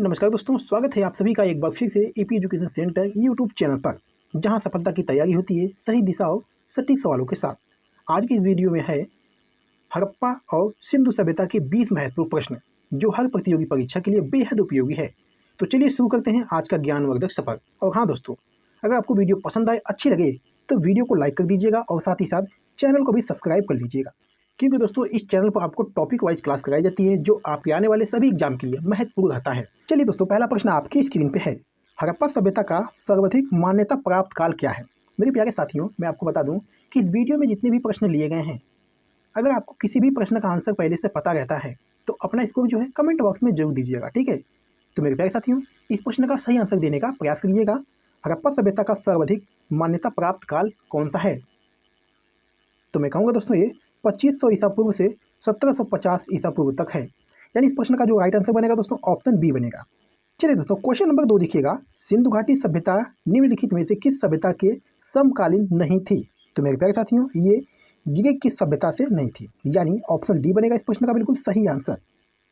नमस्कार दोस्तों, स्वागत है आप सभी का एक बार फिर से AP education centre YouTube channel पर, जहां सफलता की तैयारी होती है सही दिशा और सटीक सवालों के साथ। आज की इस वीडियो में है हड़प्पा और सिंधु सभ्यता के 20 महत्वपूर्ण प्रश्न, जो हर प्रतियोगी परीक्षा के लिए बेहद उपयोगी है। तो चलिए शुरू करते हैं आज का ज्ञानवर्धक सफर। और हाँ दोस्तों, अगर आपको वीडियो पसंद आए, अच्छी लगे, तो वीडियो को लाइक कर दीजिएगा और साथ ही साथ चैनल को भी सब्सक्राइब कर लीजिएगा, क्योंकि दोस्तों इस चैनल पर आपको टॉपिक वाइज क्लास कराई जाती है, जो आपके आने वाले सभी एग्जाम के लिए महत्वपूर्ण रहता है। चलिए दोस्तों, पहला प्रश्न आपकी स्क्रीन पे है। हड़प्पा सभ्यता का सर्वाधिक मान्यता प्राप्त काल क्या है? मेरे प्यारे साथियों, मैं आपको बता दूं कि इस वीडियो में जितने भी प्रश्न लिए गए हैं, अगर आपको किसी भी प्रश्न का आंसर पहले से पता रहता है तो अपना स्कोर जो है कमेंट बॉक्स में जरूर दीजिएगा, ठीक है। तो मेरे प्यारे साथियों, इस प्रश्न का सही आंसर देने का प्रयास करिएगा। हड़प्पा सभ्यता का सर्वाधिक मान्यता प्राप्त काल कौन सा है? तो मैं कहूँगा दोस्तों, ये 2500 ईसा पूर्व से 1750 ईसा पूर्व तक है। यानी इस प्रश्न का जो राइट आंसर बनेगा दोस्तों, ऑप्शन बी बनेगा। चलिए दोस्तों, क्वेश्चन नंबर 2 देखिएगा। सिंधु घाटी सभ्यता निम्नलिखित में से किस सभ्यता के समकालीन नहीं थी? तो मेरे प्यारे साथियों, ये ग्रीक की सभ्यता से नहीं थी, यानी ऑप्शन डी बनेगा इस प्रश्न का बिल्कुल सही आंसर।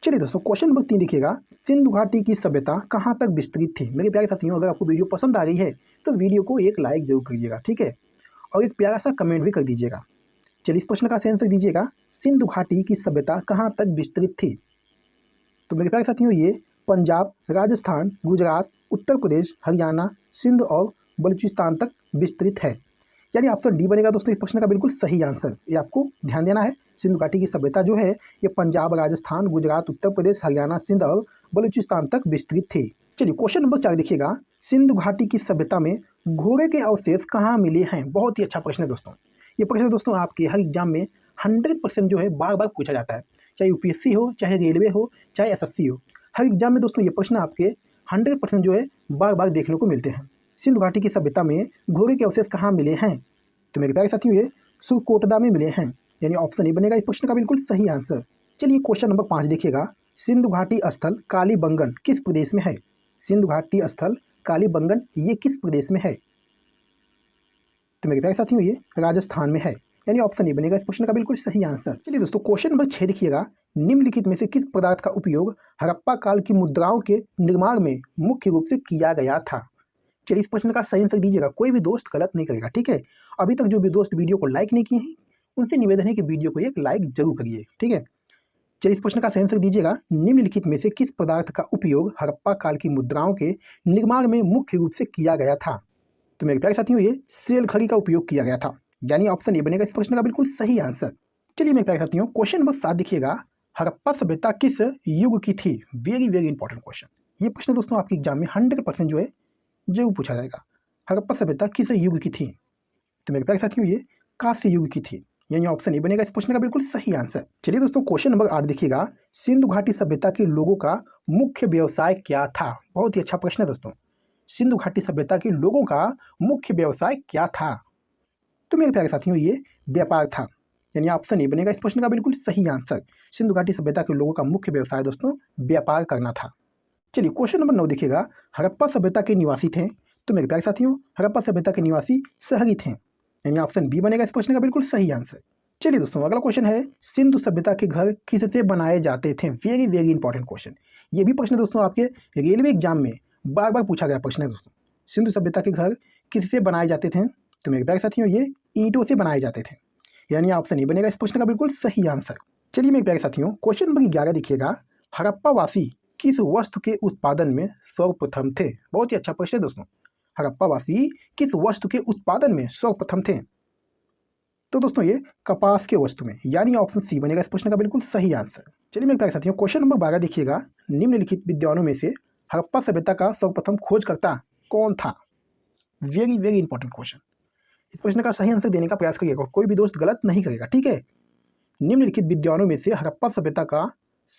चलिए दोस्तों, क्वेश्चन नंबर 3 देखिएगा। सिंधु घाटी की सभ्यता कहाँ तक विस्तृत थी? मेरे प्यारे साथियों, अगर आपको वीडियो पसंद आ रही है तो वीडियो को एक लाइक जरूर करिएगा, ठीक है, और एक प्यारा सा कमेंट भी कर दीजिएगा। चलिए इस प्रश्न का सही आंसर दीजिएगा। सिंधु घाटी की सभ्यता कहाँ तक विस्तृत थी? तो मेरे प्यारे साथियों, ये पंजाब, राजस्थान, गुजरात, उत्तर प्रदेश, हरियाणा, सिंध और बलूचिस्तान तक विस्तृत है। यानी ऑप्शन डी बनेगा दोस्तों इस प्रश्न का बिल्कुल सही आंसर। ये आपको ध्यान देना है। सिंधु घाटी की सभ्यता जो है ये पंजाब, राजस्थान, गुजरात, उत्तर प्रदेश, हरियाणा, सिंध और बलूचिस्तान तक विस्तृत थी। चलिए क्वेश्चन नंबर 4 देखिएगा। सिंधु घाटी की सभ्यता में घोड़े के अवशेष कहाँ मिले हैं? बहुत ही अच्छा प्रश्न है दोस्तों। ये प्रश्न दोस्तों आपके हर एग्जाम में 100% जो है बार बार पूछा जाता है, चाहे यूपीएससी हो, चाहे रेलवे हो, चाहे एसएससी हो। हर एग्जाम में दोस्तों ये प्रश्न आपके 100% जो है बार बार देखने को मिलते हैं। सिंधु घाटी की सभ्यता में घोड़े के अवशेष कहाँ मिले हैं? तो मेरे प्यारे साथियों, ये सुरकोटदा में मिले हैं, यानी ऑप्शन ए बनेगा इस प्रश्न का बिल्कुल सही आंसर। चलिए क्वेश्चन नंबर 5 देखिएगा। सिंधु घाटी स्थल कालीबंगन किस प्रदेश में है? सिंधु घाटी स्थल कालीबंगन ये किस प्रदेश में है? तो मेरे प्यारे साथियों, ये राजस्थान में है, यानी ऑप्शन ए बनेगा इस प्रश्न का बिल्कुल सही आंसर। चलिए दोस्तों, क्वेश्चन नंबर 6 देखिएगा। निम्नलिखित में से किस पदार्थ का उपयोग हड़प्पा काल की मुद्राओं के निर्माण में मुख्य रूप से किया गया था? चलिए इस प्रश्न का सही आंसर दीजिएगा। कोई भी दोस्त गलत नहीं करेगा, ठीक है। अभी तक जो भी दोस्त वीडियो को लाइक नहीं किए हैं, उनसे निवेदन है कि वीडियो को एक लाइक जरूर करिए, ठीक है। चलिए इस प्रश्न का सही आंसर दीजिएगा। निम्नलिखित में से किस पदार्थ का उपयोग हड़प्पा काल की मुद्राओं के निर्माण में मुख्य रूप से किया गया था? तो मेरे प्यारे साथियों, ये सेल खड़ी का उपयोग किया गया था, यानी ऑप्शन ए बनेगा इस प्रश्न का बिल्कुल सही आंसर। चलिए मेरे प्यारे साथियों, क्वेश्चन नंबर 7 देखिएगा। हड़प्पा सभ्यता किस युग की थी? Very very important question. ये प्रश्न दोस्तों आपके एग्जाम में 100% जो है जरूर पूछा जाएगा। हड़प्पा सभ्यता किस युग की थी? तो मेरे प्यारे साथियों, ये कांस्य युग की थी, यानी ऑप्शन ए बनेगा इस प्रश्न का बिल्कुल सही आंसर। चलिए दोस्तों, क्वेश्चन नंबर 8 देखिएगा। सिंधु घाटी सभ्यता के लोगों का मुख्य व्यवसाय क्या था? बहुत ही अच्छा प्रश्न है दोस्तों। सिंधु घाटी सभ्यता के लोगों का मुख्य व्यवसाय क्या था? तो मेरे प्यारे साथियों, ये व्यापार था, यानी ऑप्शन ए बनेगा इस प्रश्न का बिल्कुल सही आंसर। सिंधु घाटी सभ्यता के लोगों का मुख्य व्यवसाय दोस्तों व्यापार करना था। चलिए क्वेश्चन नंबर 9 देखिएगा। हड़प्पा सभ्यता के निवासी थे? तो मेरे प्यारे साथियों, हड़प्पा सभ्यता के निवासी शहरी थे, यानी ऑप्शन बी बनेगा इस प्रश्न का बिल्कुल सही आंसर। चलिए दोस्तों, अगला क्वेश्चन है। सिंधु सभ्यता के घर किससे बनाए जाते थे? Very very important question. ये भी प्रश्न दोस्तों आपके रेलवे एग्जाम में बार बार पूछा गया प्रश्न है दोस्तों। सिंधु सभ्यता के घर किससे बनाए जाते थे? तो मेरे प्यारे साथियों, ये ईंटों से बनाए जाते थे, यानी ऑप्शन ए बनेगा इस प्रश्न का बिल्कुल सही आंसर। चलिए मेरे प्यारे साथियों, क्वेश्चन नंबर 11 देखिएगा। हड़प्पा वासी किस वस्तु के उत्पादन में सर्वप्रथम थे? बहुत ही अच्छा प्रश्न है दोस्तों। हड़प्पा वासी किस वस्तु के उत्पादन में सर्वप्रथम थे? तो दोस्तों ये कपास के वस्तु में, यानी ऑप्शन सी बनेगा इस प्रश्न का बिल्कुल सही आंसर। चलिए मेरे प्यारे साथियों, क्वेश्चन नंबर 12 देखिएगा। निम्नलिखित विद्वानों में से हड़प्पा सभ्यता का सर्वप्रथम खोजकर्ता कौन था? Very very important question. इस प्रश्न का सही आंसर देने का प्रयास करिएगा, कोई भी दोस्त गलत नहीं करेगा, ठीक है। निम्नलिखित विद्वानों में से हड़प्पा सभ्यता का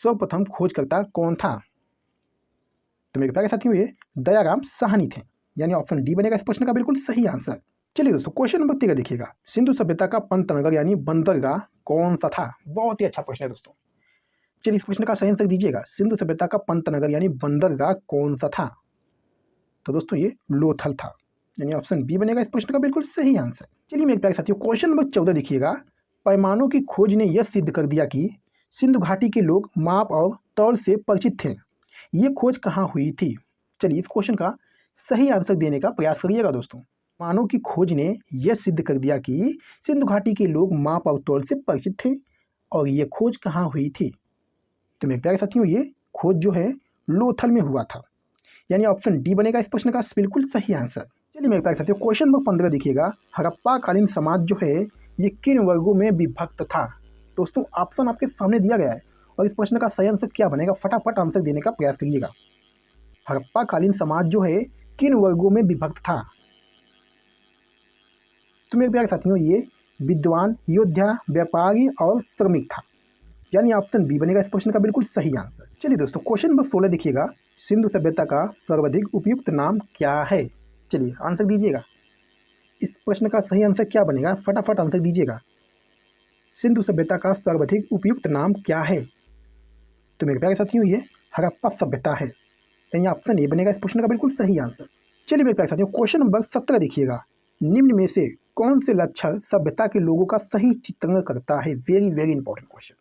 सर्वप्रथम खोजकर्ता कौन था? तो मेरे प्यारे साथियों, ये दयाराम साहनी थे, यानी ऑप्शन डी बनेगा इस प्रश्न का बिल्कुल सही आंसर। चलिए दोस्तों, क्वेश्चन नंबर 13 देखिएगा। सिंधु सभ्यता का पंतनगर यानी बंदरगाह कौन सा था? बहुत ही अच्छा प्रश्न है दोस्तों। चलिए इस प्रश्न का सही आंसर दीजिएगा। सिंधु सभ्यता का पंतनगर यानी बंदरगाह कौन सा था? तो दोस्तों ये लोथल था, यानी ऑप्शन बी बनेगा इस प्रश्न का बिल्कुल सही आंसर। चलिए मेरे प्यारे साथियों, क्वेश्चन नंबर 14 देखिएगा। पैमानों की खोज ने यह सिद्ध कर दिया कि सिंधु घाटी के लोग माप और तौल से परिचित थे, ये खोज कहाँ हुई थी? चलिए इस क्वेश्चन का सही आंसर देने का प्रयास करिएगा दोस्तों। मानव की खोज ने यह सिद्ध कर दिया कि सिंधु घाटी के लोग माप और तौल से परिचित थे। और ये खोज कहाँ हुई थी? तो मेरे प्यारे साथियों, ये खोज जो है लोथल में हुआ था। यानी ऑप्शन डी बनेगा इस प्रश्न का बिल्कुल सही आंसर। चलिए मेरे प्यारे साथियों, क्वेश्चन नंबर 15 देखिएगा। हड़प्पा कालीन समाज जो है ये किन वर्गों में विभक्त था? दोस्तों ऑप्शन आपके सामने दिया गया है और इस प्रश्न का सही आंसर क्या बनेगा, फटाफट आंसर देने का प्रयास करिएगा। हड़प्पा कालीन समाज जो है किन वर्गों में विभक्त था? तो मेरे प्यारे साथियों, ये विद्वान, योद्धा, व्यापारी और श्रमिक था। यानी ऑप्शन बी बनेगा इस प्रश्न का बिल्कुल सही आंसर। चलिए दोस्तों, क्वेश्चन नंबर 16 देखिएगा। सिंधु सभ्यता का सर्वाधिक उपयुक्त नाम क्या है? चलिए आंसर दीजिएगा। इस प्रश्न का सही आंसर क्या बनेगा, फटाफट आंसर दीजिएगा। सिंधु सभ्यता का सर्वाधिक उपयुक्त नाम क्या है? तो मेरे प्यारे साथियों, ये हड़प्पा सभ्यता है। यानी ऑप्शन ए बनेगा इस प्रश्न का बिल्कुल सही आंसर। चलिए मेरे प्यारे साथियों, क्वेश्चन नंबर 17 देखिएगा। निम्न में से कौन से लक्षण सभ्यता के लोगों का सही चित्रण करता है? वेरी वेरी इंपॉर्टेंट क्वेश्चन,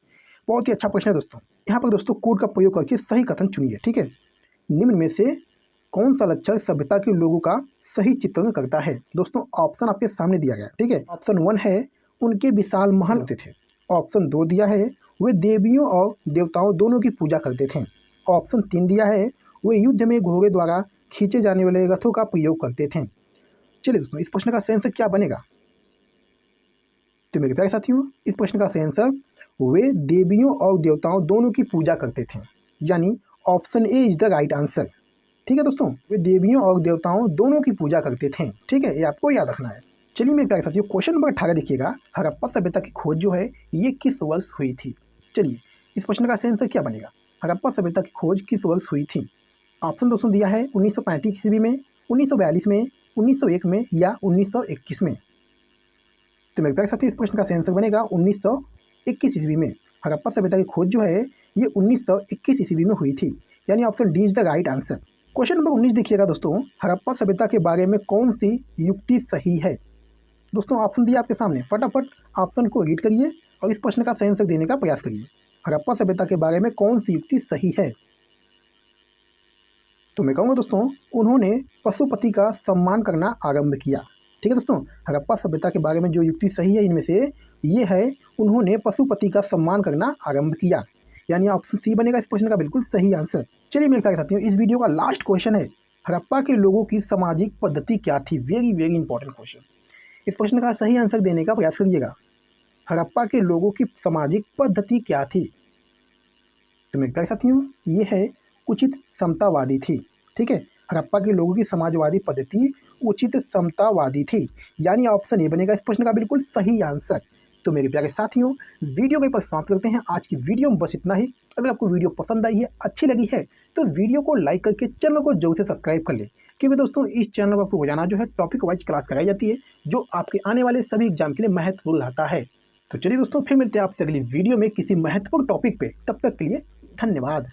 बहुत ही अच्छा प्रश्न है दोस्तों। यहाँ पर दोस्तों कोड का प्रयोग करके सही कथन चुनिए, ठीक है। निम्न में से कौन सा लक्षण सभ्यता के लोगों का सही चित्रण करता है? दोस्तों ऑप्शन आपके सामने दिया गया, ठीक है। ऑप्शन 1 है उनके विशाल महल होते थे। ऑप्शन 2 दिया है वे देवियों और देवताओं दोनों की पूजा करते थे। ऑप्शन 3 दिया है वे युद्ध में घोड़े द्वारा खींचे जाने वाले रथों का प्रयोग करते थे। चलिए दोस्तों, इस प्रश्न का सही आंसर क्या बनेगा? तो मेरे प्यारे साथियों, इस प्रश्न का सही आंसर वे देवियों और देवताओं दोनों की पूजा करते थे। यानी option A is the right answer, ठीक है दोस्तों। वे देवियों और देवताओं दोनों की पूजा करते थे, ठीक है, ये आपको याद रखना है। चलिए मेरे प्यारे साथियों, क्वेश्चन नंबर 18 देखिएगा। हड़प्पा सभ्यता की खोज जो है ये किस वर्ष हुई थी? चलिए इस प्रश्न का सही आंसर क्या बनेगा? हड़प्पा सभ्यता की खोज किस वर्ष हुई थी? ऑप्शन दोस्तों दिया है 1935 ईस्वी में, 1942 में, 1901 में या 1921 में। तो मेरे प्यारे साथियों, इस प्रश्न का सही आंसर बनेगा 1921 ईस्वी में। हड़प्पा सभ्यता की खोज जो है ये 1921 ईस्वी में हुई थी। यानी option D is the right answer. Question number 19 देखिएगा दोस्तों। हड़प्पा सभ्यता के बारे में कौन सी युक्ति सही है? दोस्तों ऑप्शन दिया आपके सामने, फटाफट ऑप्शन को रीड करिए और इस प्रश्न का सही आंसर देने का प्रयास करिए। हड़प्पा सभ्यता के बारे में कौन सी युक्ति सही है? तो मैं कहूँगा दोस्तों, उन्होंने पशुपति का सम्मान करना आरंभ किया, ठीक है दोस्तों। हड़प्पा सभ्यता के बारे में जो युक्ति सही है इनमें से ये है उन्होंने पशुपति का सम्मान करना आरंभ किया। यानी ऑप्शन सी बनेगा इस प्रश्न का बिल्कुल सही आंसर। चलिए मेरे प्यारे साथियों, इस वीडियो का लास्ट क्वेश्चन है, हड़प्पा के लोगों की सामाजिक पद्धति क्या थी? वेरी वेरी इंपॉर्टेंट क्वेश्चन, इस प्रश्न का सही आंसर देने का प्रयास करिएगा। हड़प्पा के लोगों की सामाजिक पद्धति क्या थी? तो मेरे प्यारे साथियों, ये है उचित समतावादी थी, ठीक है। हड़प्पा के लोगों की समाजवादी पद्धति उचित समतावादी थी। यानी ऑप्शन ए बनेगा इस प्रश्न का बिल्कुल सही आंसर। तो मेरे प्यारे साथियों, वीडियो के पर समाप्त करते हैं। आज की वीडियो में बस इतना ही। अगर आपको वीडियो पसंद आई है, अच्छी लगी है, तो वीडियो को लाइक करके चैनल को जरूर से सब्सक्राइब कर ले, क्योंकि दोस्तों इस चैनल पर आपको रोजाना जो है टॉपिक वाइज क्लास कराई जाती है, जो आपके आने वाले सभी एग्जाम के लिए महत्वपूर्ण रहता है। तो चलिए दोस्तों, फिर मिलते हैं आपसे अगली वीडियो में किसी महत्वपूर्ण टॉपिक पे। तब तक के लिए धन्यवाद।